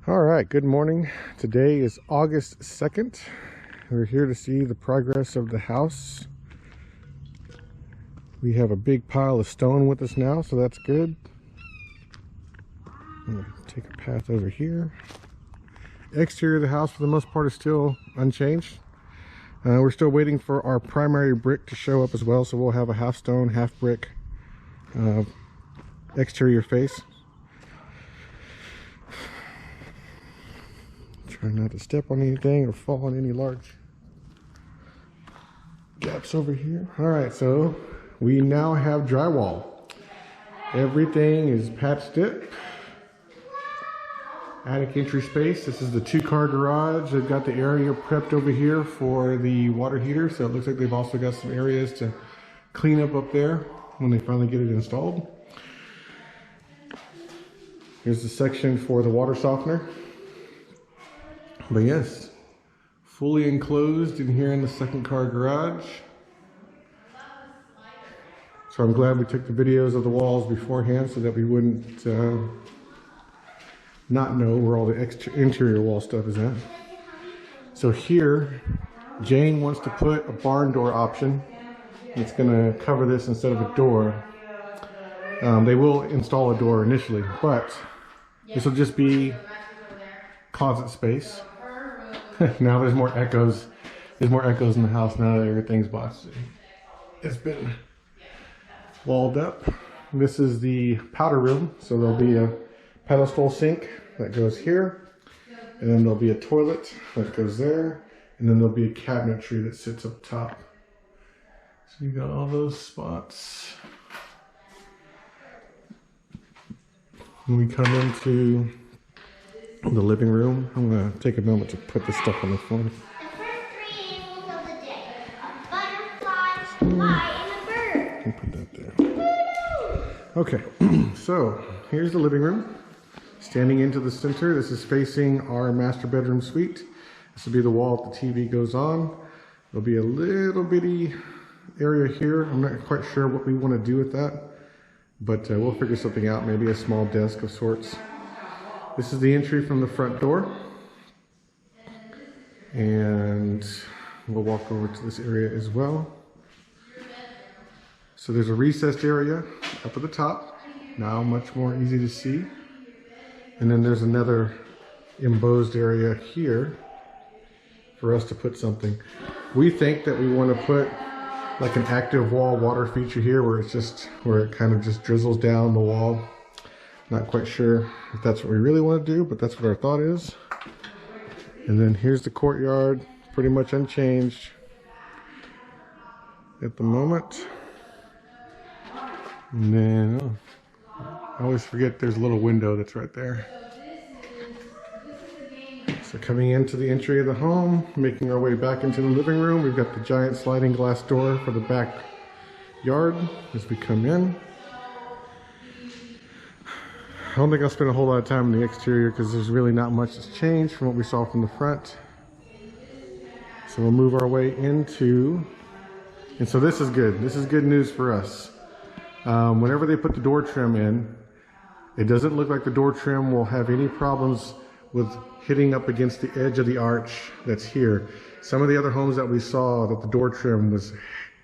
All right, good morning. Today is August 2nd. We're here to see the progress of the house. We have a big pile of stone with us now, so that's good. I'm gonna take a path over here. Exterior of the house for the most part is still unchanged. We're still waiting for our primary brick to show up as well, so we'll have a half stone, half brick exterior face. Try not to step on anything or fall on any large gaps over here. All right, so we now have drywall. Everything is patched up. Attic entry space. This is the 2-car garage. They've got the area prepped over here for the water heater, so it looks like they've also got some areas to clean up there when they finally get it installed. Here's the section for the water softener. But yes, fully enclosed in here in the 2nd-car garage. So I'm glad we took the videos of the walls beforehand so that we wouldn't not know where all the interior wall stuff is at. So here, Jane wants to put a barn door option. It's going to cover this instead of a door. They will install a door initially, but this will just be closet space. Now there's more echoes. There's more echoes in the house now that everything's boxed. It's been walled up. This is the powder room, so there'll be a pedestal sink that goes here, and then there'll be a toilet that goes there, and then there'll be a cabinetry that sits up top. So you got all those spots. When we come into the living room, I'm going to take a moment to put this stuff on the phone. Put that there. Okay, so here's the living room. Standing into the center, this is facing our master bedroom suite. This will be the wall that the TV goes on. There'll be a little bitty area here. I'm not quite sure what we want to do with that, but we'll figure something out, maybe a small desk of sorts. This is the entry from the front door, and we'll walk over to this area as well. So there's a recessed area up at the top, now much more easy to see. And then there's another embossed area here for us to put something. We think that we want to put like an active wall water feature here where it kind of just drizzles down the wall. Not quite sure if that's what we really want to do, but that's what our thought is. And then here's the courtyard, pretty much unchanged at the moment. And then, I always forget there's a little window that's right there. So coming into the entry of the home, making our way back into the living room, we've got the giant sliding glass door for the backyard as we come in. I don't think I'll spend a whole lot of time in the exterior because there's really not much that's changed from what we saw from the front. So we'll move our way into, and so this is good. This is good news for us. Whenever they put the door trim in, it doesn't look like the door trim will have any problems with hitting up against the edge of the arch that's here. Some of the other homes that we saw that the door trim was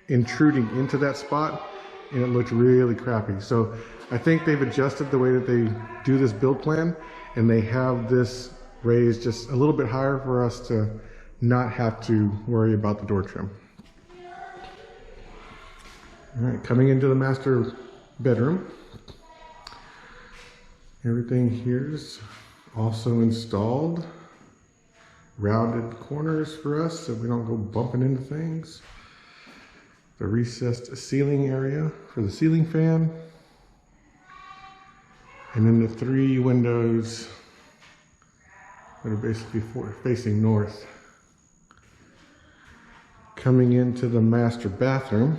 intruding into that spot and it looked really crappy. So I think they've adjusted the way that they do this build plan, and they have this raised just a little bit higher for us to not have to worry about the door trim. All right, coming into the master bedroom. Everything here's also installed. Rounded corners for us so we don't go bumping into things. The recessed ceiling area for the ceiling fan. And then the 3 windows that are basically facing north. Coming into the master bathroom.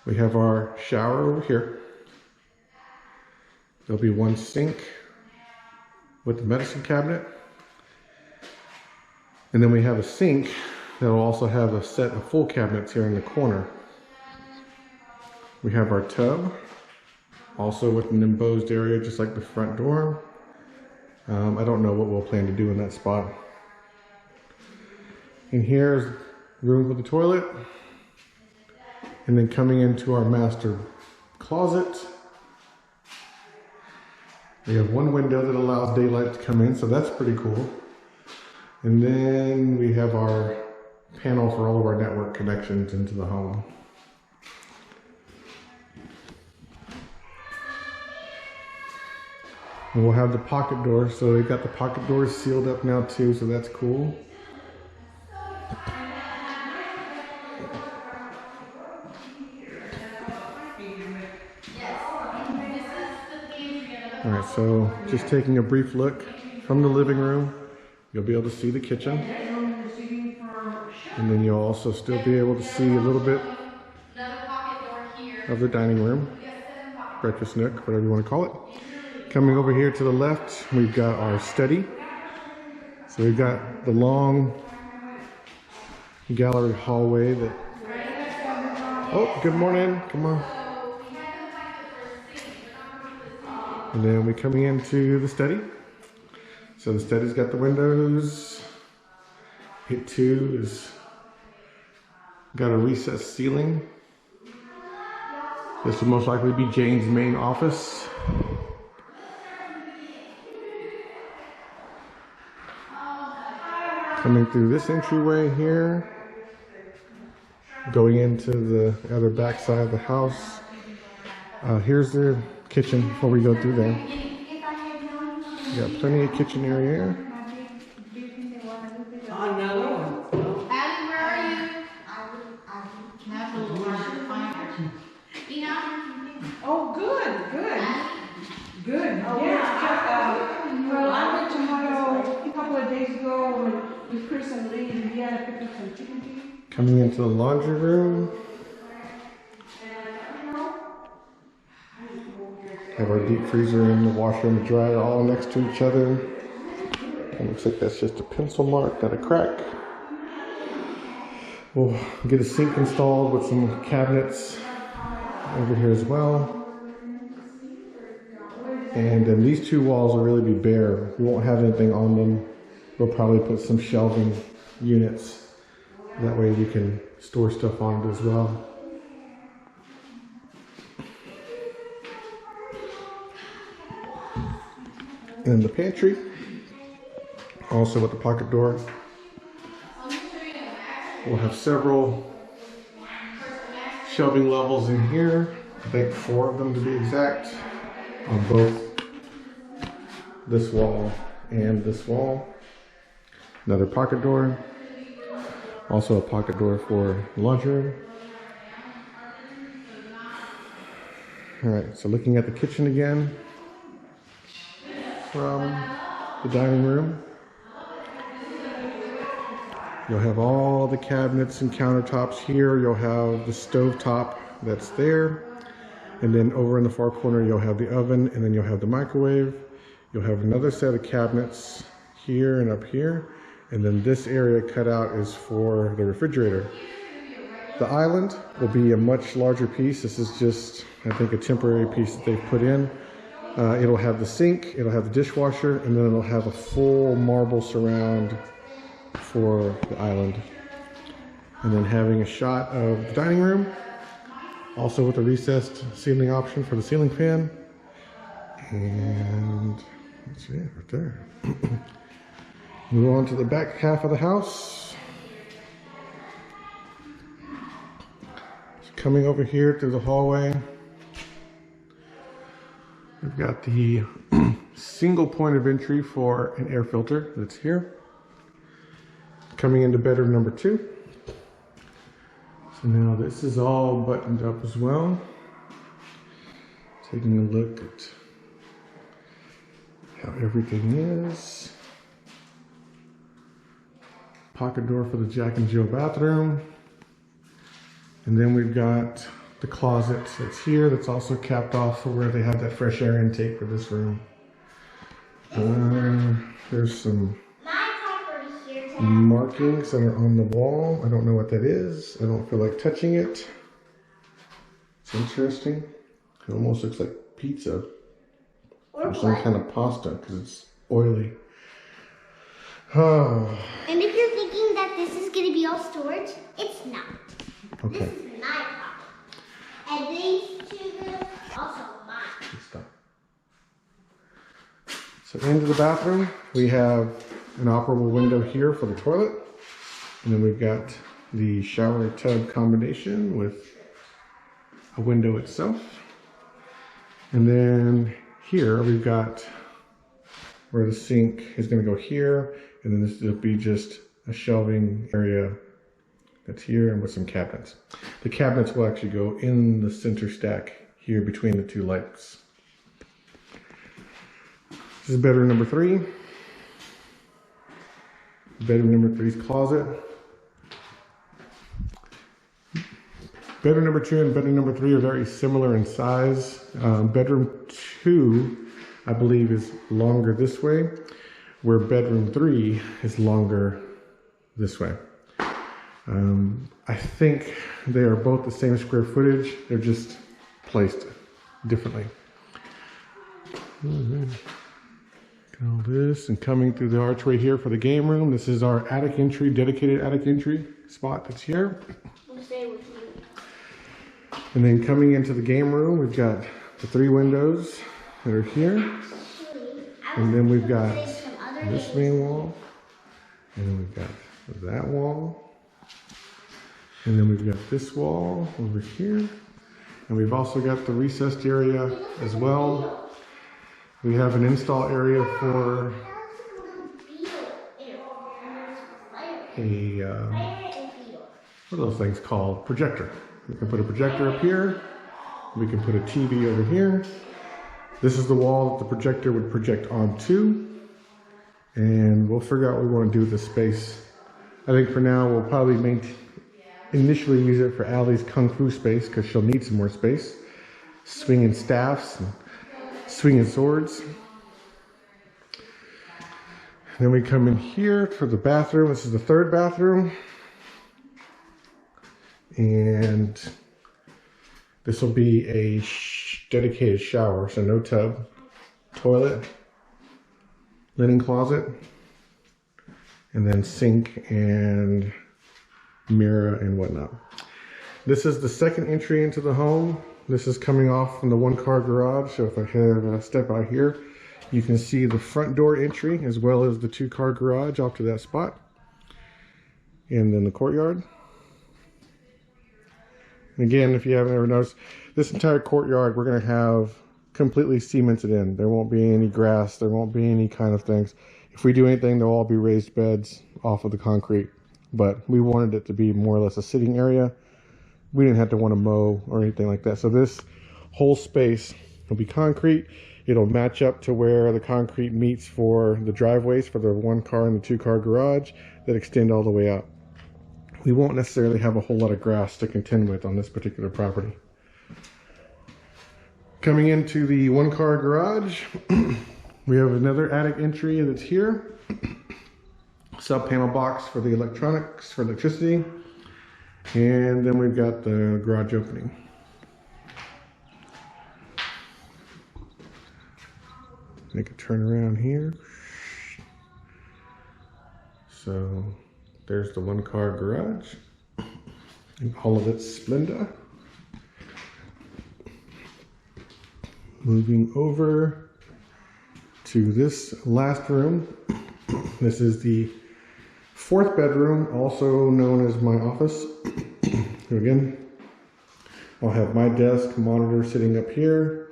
We have our shower over here. There'll be 1 sink with the medicine cabinet. And then we have a sink that will also have a set of full cabinets here in the corner. We have our tub Also with an embossed area, just like the front door. I don't know what we'll plan to do in that spot. And here's room for the toilet. And then coming into our master closet, we have one window that allows daylight to come in, so that's pretty cool. And then we have our panel for all of our network connections into the home. And we'll have the pocket door, so they've got the pocket doors sealed up now too, so that's cool. All right, so just taking a brief look from the living room, you'll be able to see the kitchen. And then you'll also still be able to see a little bit of the dining room, breakfast nook, whatever you want to call it. Coming over here to the left, we've got our study. So we've got the long gallery hallway that... Oh, good morning, come on. And then we're coming into the study. So the study's got the windows. It too is got a recessed ceiling. This will most likely be Jane's main office. Coming through this entryway here, going into the other back side of the house. Here's the kitchen before we go through there. We got plenty of kitchen area here. Another one. Addie, where are you? Oh, good. Good. Oh, yeah. Well, I went to Ohio a couple of days ago with Chris and Lee, and we had to pick up some chicken feet. Coming into the laundry room. Have our deep freezer and the washer and the dryer all next to each other. It looks like that's just a pencil mark, not a crack. We'll get a sink installed with some cabinets over here as well. And then these two walls will really be bare. We won't have anything on them. We'll probably put some shelving units. That way we can store stuff on it as well. And the pantry, also with the pocket door. We'll have several shelving levels in here. I think 4 of them to be exact, on both this wall and this wall. Another pocket door. Also a pocket door for the laundry room. All right, so looking at the kitchen again from the dining room. You'll have all the cabinets and countertops here. You'll have the stove top that's there. And then over in the far corner, you'll have the oven, and then you'll have the microwave. You'll have another set of cabinets here and up here. And then this area cut out is for the refrigerator. The island will be a much larger piece. This is just, I think, a temporary piece that they've put in. It'll have the sink, it'll have the dishwasher, and then it'll have a full marble surround for the island. And then having a shot of the dining room, also with a recessed ceiling option for the ceiling fan. And that's it right there. Move on to the back half of the house. So coming over here through the hallway, we've got the single point of entry for an air filter that's here. Coming into bedroom number 2. So now this is all buttoned up as well. Taking a look at how everything is. Pocket door for the Jack and Jill bathroom. And then we've got the closet that's here that's also capped off for where they have that fresh air intake for this room. There's some markings that are on the wall. I don't know what that is. I don't feel like touching it. It's interesting. It almost looks like pizza or some kind of pasta because it's oily. And if you're thinking that this is going to be all storage, it's not. Okay. This is my problem. And these two girls also mine. Stop. So into the bathroom, we have an operable window here for the toilet. And then we've got the shower tub combination with a window itself. And then here we've got where the sink is going to go here. And then this will be just a shelving area that's here and with some cabinets. The cabinets will actually go in the center stack here between the two lights. This is bedroom number 3. Bedroom number 3's closet. Bedroom number 2 and bedroom number 3 are very similar in size. Bedroom 2, I believe, is longer this way, where bedroom 3 is longer this way. I think they are both the same square footage. They're just placed differently. All this, and coming through the archway here for the game room. This is our attic entry, dedicated attic entry spot that's here. We'll stay with you. And then coming into the game room, we've got the 3 windows that are here. And then we've got this main wall. And then we've got that wall. And then we've got this wall over here. And we've also got the recessed area as well. We have an install area for a, what are those things called? Projector. We can put a projector up here. We can put a TV over here. This is the wall that the projector would project onto. And we'll figure out what we want to do with this space. I think for now we'll probably initially use it for Allie's Kung Fu space because she'll need some more space. Swinging staffs and swinging swords. Then we come in here for the bathroom. This is the 3rd bathroom. And this will be a dedicated shower, so no tub, toilet, linen closet, and then sink and mirror and whatnot. This is the 2nd entry into the home. This is coming off from the 1-car garage. So if I have a step out here, you can see the front door entry as well as the 2-car garage off to that spot. And then the courtyard. And again, if you haven't ever noticed, this entire courtyard we're going to have completely cemented in. There won't be any grass. There won't be any kind of things. If we do anything, they'll all be raised beds off of the concrete. But we wanted it to be more or less a sitting area. We didn't have to want to mow or anything like that. So this whole space will be concrete. It'll match up to where the concrete meets for the driveways for the 1-car and the 2-car garage that extend all the way out. We won't necessarily have a whole lot of grass to contend with on this particular property. Coming into the 1-car garage, we have another attic entry that's here. Sub-panel box for the electronics, for electricity. And then we've got the garage opening. Make a turn around here. So there's the 1-car garage in all of its splendor. Moving over to this last room. This is the 4th bedroom, also known as my office. Here again, I'll have my desk monitor sitting up here.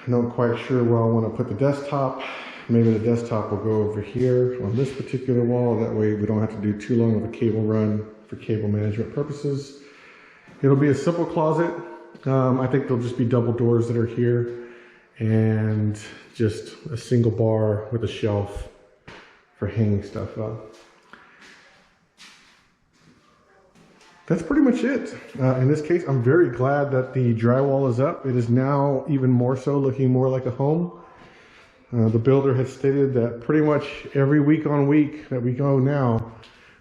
I'm not quite sure where I want to put the desktop. Maybe the desktop will go over here on this particular wall. That way we don't have to do too long of a cable run for cable management purposes. It'll be a simple closet. I think there'll just be double doors that are here and just a single bar with a shelf for hanging stuff up. That's pretty much it. In this case, I'm very glad that the drywall is up. It is now even more so looking more like a home. The builder has stated that pretty much every week on week that we go now,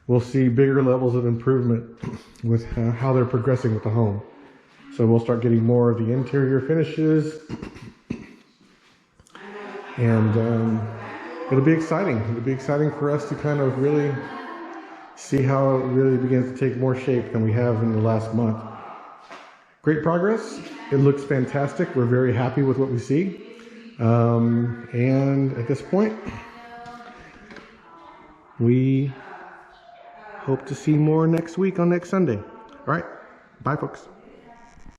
we'll see bigger levels of improvement with how they're progressing with the home. So we'll start getting more of the interior finishes. And it'll be exciting. It'll be exciting for us to kind of really see how it really begins to take more shape than we have in the last month. Great progress. It looks fantastic. We're very happy with what we see. And at this point, we hope to see more next week on next Sunday. All right. Bye, folks.